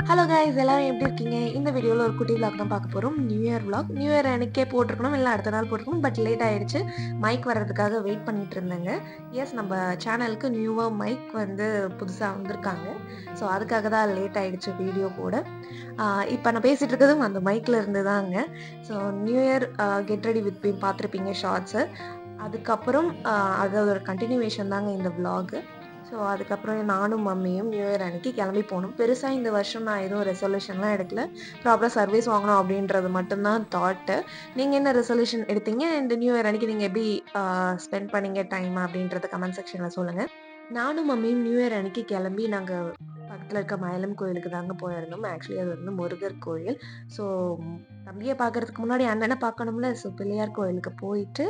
Hello guys, எல்லாரும் எப்படி இருக்கீங்க? இந்த வீடியோவில் ஒரு குட்டி vlog தான் பார்க்க போகிறோம். New year vlog. New year அன்னைக்கே போட்டிருக்கணும், இல்லை அடுத்த நாள் போட்டிருக்கணும். பட் லேட் ஆயிடுச்சு. மைக் வர்றதுக்காக வெயிட் பண்ணிட்டு இருந்தேங்க. எஸ், நம்ம சேனலுக்கு நியூவாக மைக் வந்து புதுசாக வந்திருக்காங்க. ஸோ அதுக்காக தான் லேட் ஆயிடுச்சு வீடியோ போட. இப்போ நான் பேசிகிட்டு இருக்கிறதும் அந்த மைக்கில் இருந்து தாங்க. So new year get ready with me பார்த்துருப்பீங்க ஷார்ட்ஸு. அதுக்கப்புறம் அதோட கண்டினியூவேஷன் தாங்க இந்த vlog. ஸோ அதுக்கப்புறம் நானும் மம்மியும் நியூ இயர் அன்னைக்கு கிளம்பி போனோம். பெருசாக இந்த வருஷம் நான் எதுவும் ரெசல்யூஷன்லாம் எடுக்கல. ப்ராப்பராக சர்வீஸ் வாங்கணும் அப்படின்றது மட்டும்தான் தாட்டு. நீங்கள் என்ன ரெசல்யூஷன் எடுத்தீங்க? இந்த நியூ இயர் அன்னைக்கு நீங்கள் எப்படி ஸ்பெண்ட் பண்ணீங்க டைம் அப்படின்றத கமெண்ட் செக்ஷனில் சொல்லுங்கள். நானும் மம்மியும் நியூ இயர் அன்னைக்கு கிளம்பி நாங்கள் பக்கத்தில் இருக்க மயிலம் கோயிலுக்கு தாங்க போயிருந்தோம். ஆக்சுவலி அது வந்து முருகர் கோயில். ஸோ தம்பியை பார்க்கறதுக்கு முன்னாடி அண்ணனை பார்க்கணும்ல. ஸோ பிள்ளையார் கோயிலுக்கு போயிட்டு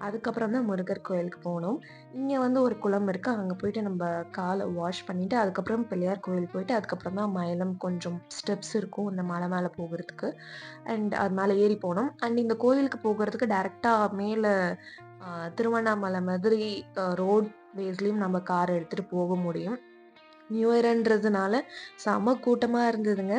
அதுக்கப்புறம் தான் முருகர் கோயிலுக்கு போனோம். இங்கே வந்து ஒரு குளம் இருக்குது. அங்கே போயிட்டு நம்ம காலை வாஷ் பண்ணிவிட்டு அதுக்கப்புறம் பிள்ளையார் கோயில் போயிட்டு அதுக்கப்புறம் தான் மயிலம் கொஞ்சம் ஸ்டெப்ஸ் இருக்கும் இந்த மலை மேலே போகிறதுக்கு. அண்ட் அது மேலே ஏறி போனோம். அண்ட் இந்த கோயிலுக்கு போகிறதுக்கு டேரெக்டாக மேலே திருவண்ணாமலை மாதிரி ரோட் வேஸ்லேயும் நம்ம கார் எடுத்துகிட்டு போக முடியும். நியூ இயர்ன்றதுனால செம கூட்டமாக இருந்ததுங்க.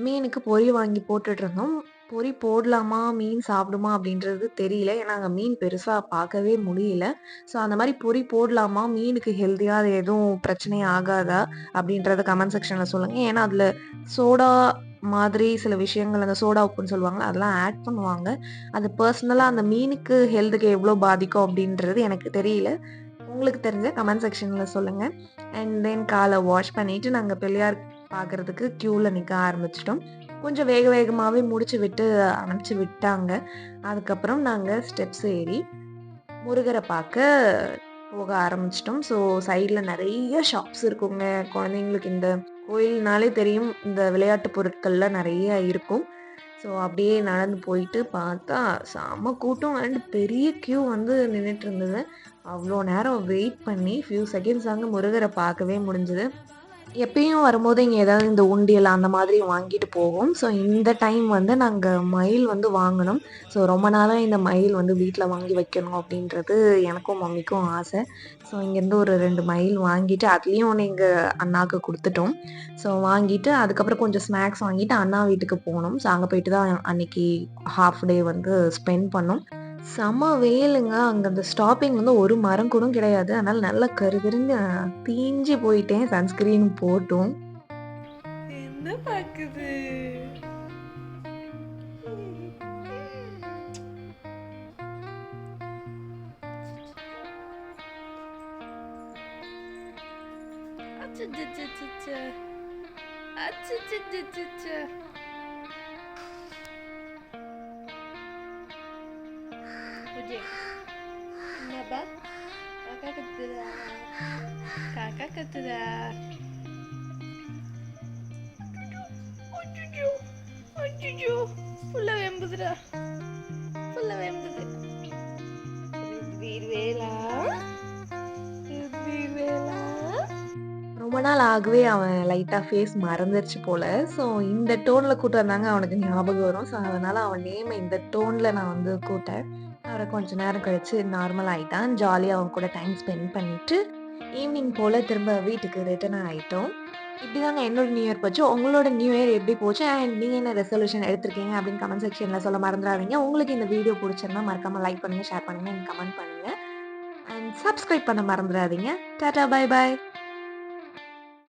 மீனுக்கு பொரி வாங்கி போட்டுட்டு இருந்தோம். பொரி போடலாமா, மீன் சாப்பிடுமா அப்படின்றது தெரியல. ஏன்னா அங்கே மீன் பெருசாக பார்க்கவே முடியல. ஸோ அந்த மாதிரி பொரி போடலாமா, மீனுக்கு ஹெல்த்தியாக அது எதுவும் பிரச்சனை ஆகாதா அப்படின்றத கமெண்ட் செக்ஷனில் சொல்லுங்கள். ஏன்னா அதில் சோடா மாதிரி சில விஷயங்கள், அந்த சோடா உப்புன்னு சொல்லுவாங்க, அதெல்லாம் ஆட் பண்ணுவாங்க. அது பர்சனலாக அந்த மீனுக்கு ஹெல்த்துக்கு எவ்வளோ பாதிக்கும் அப்படின்றது எனக்கு தெரியல. உங்களுக்கு தெரிஞ்ச கமெண்ட் செக்ஷனில் சொல்லுங்கள். அண்ட் தென் காலை வாஷ் பண்ணிவிட்டு நாங்கள் பிள்ளையார் பார்க்குறதுக்கு க்யூவில் நிற்க ஆரம்பிச்சிட்டோம். கொஞ்சம் வேக வேகமாகவே முடிச்சு விட்டு அனுப்பிச்சி விட்டாங்க. அதுக்கப்புறம் நாங்கள் ஸ்டெப்ஸ் ஏறி முருகரை பார்க்க போக ஆரம்பிச்சிட்டோம். ஸோ சைடில் நிறைய ஷாப்ஸ் இருக்குங்க. குழந்தைங்களுக்கு இந்த கோயில்னாலே தெரியும், இந்த விளையாட்டு பொருட்கள்லாம் நிறைய இருக்கும். ஸோ அப்படியே நடந்து போயிட்டு பார்த்தா செம கூட்டம் அண்ட் பெரிய க்யூ வந்து நின்றுட்டு இருந்தது. அவ்வளோ நேரம் வெயிட் பண்ணி ஃபியூ செகண்ட்ஸ் தாங்க முருகரை பார்க்கவே முடிஞ்சுது. எப்பயும் வரும்போது இங்கே ஏதாவது இந்த உண்டியல் அந்த மாதிரி வாங்கிட்டு போவோம். ஸோ இந்த டைம் வந்து நாங்கள் மயில் வந்து வாங்கினோம். ஸோ ரொம்ப நாளாக இந்த மயில் வந்து வீட்டில் வாங்கி வைக்கணும் அப்படின்றது எனக்கும் மம்மிக்கும் ஆசை. ஸோ இங்கேருந்து ஒரு 2 மயில் வாங்கிட்டு அதுலேயும் ஒன்று எங்கள் அண்ணாவுக்கு கொடுத்துட்டோம். ஸோ வாங்கிட்டு அதுக்கப்புறம் கொஞ்சம் ஸ்நாக்ஸ் வாங்கிட்டு அண்ணா வீட்டுக்கு போனோம். ஸோ அங்கே போயிட்டு தான் அன்னைக்கு ஹாஃப் டே வந்து ஸ்பெண்ட் பண்ணோம். செம வெயிலுங்க. அங்க அந்த ஸ்டாப்பிங் வந்து ஒரு மரம் கூட கிடையாது. அதனால நல்லா கருகருன்னு தீஞ்சு போயிட்டேன் சன்ஸ்கிரீன் போட்டும். என்ன பாக்குது? அச்சச்சச்சச்ச. அச்சச்சச்சச்ச. என்னப்பா காக்கா கத்துதா? காக்கா கத்துதா? அச்சச்சோ அச்சச்சோ, ஃபுல்லா வெம்புதுடா, ஃபுல்லா வெம்புது. வீர்வேலா வீர்வேலா. ரொம்ப நாள் ஆகவே அவன் லைட்டா ஃபேஸ் மறந்துருச்சு போல. ஸோ இந்த டோன்ல கூட்டு வந்தாங்க அவனுக்கு ஞாபகம் வரும். ஸோ அதனால அவன் நேமை இந்த டோன்ல நான் வந்து கூட்டேன். அவரை கொஞ்ச நேரம் கழிச்சு நார்மல் ஆயிட்டான். ஜாலியாக அவன் கூட டைம் ஸ்பெண்ட் பண்ணிட்டு ஈவினிங் போல் திரும்ப வீட்டுக்கு ரிட்டர்ன் ஆகிட்டோம். இப்படி தாங்க என்னோட நியூ இயர் போச்சு. உங்களோட நியூ இயர் எப்படி போச்சு அண்ட் நீங்கள் என்ன ரெசல்யூஷன் எடுத்திருக்கீங்க அப்படின்னு கமெண்ட் செக்ஷனில் சொல்ல மறந்துடாதீங்க. உங்களுக்கு இந்த வீடியோ பிடிச்சிருந்தா மறக்காமல் லைக் பண்ணுங்கள், ஷேர் பண்ணுங்கள், கமெண்ட் பண்ணுங்கள் அண்ட் சப்ஸ்கிரைப் பண்ண மறந்துடாதீங்க. Tata, bye bye.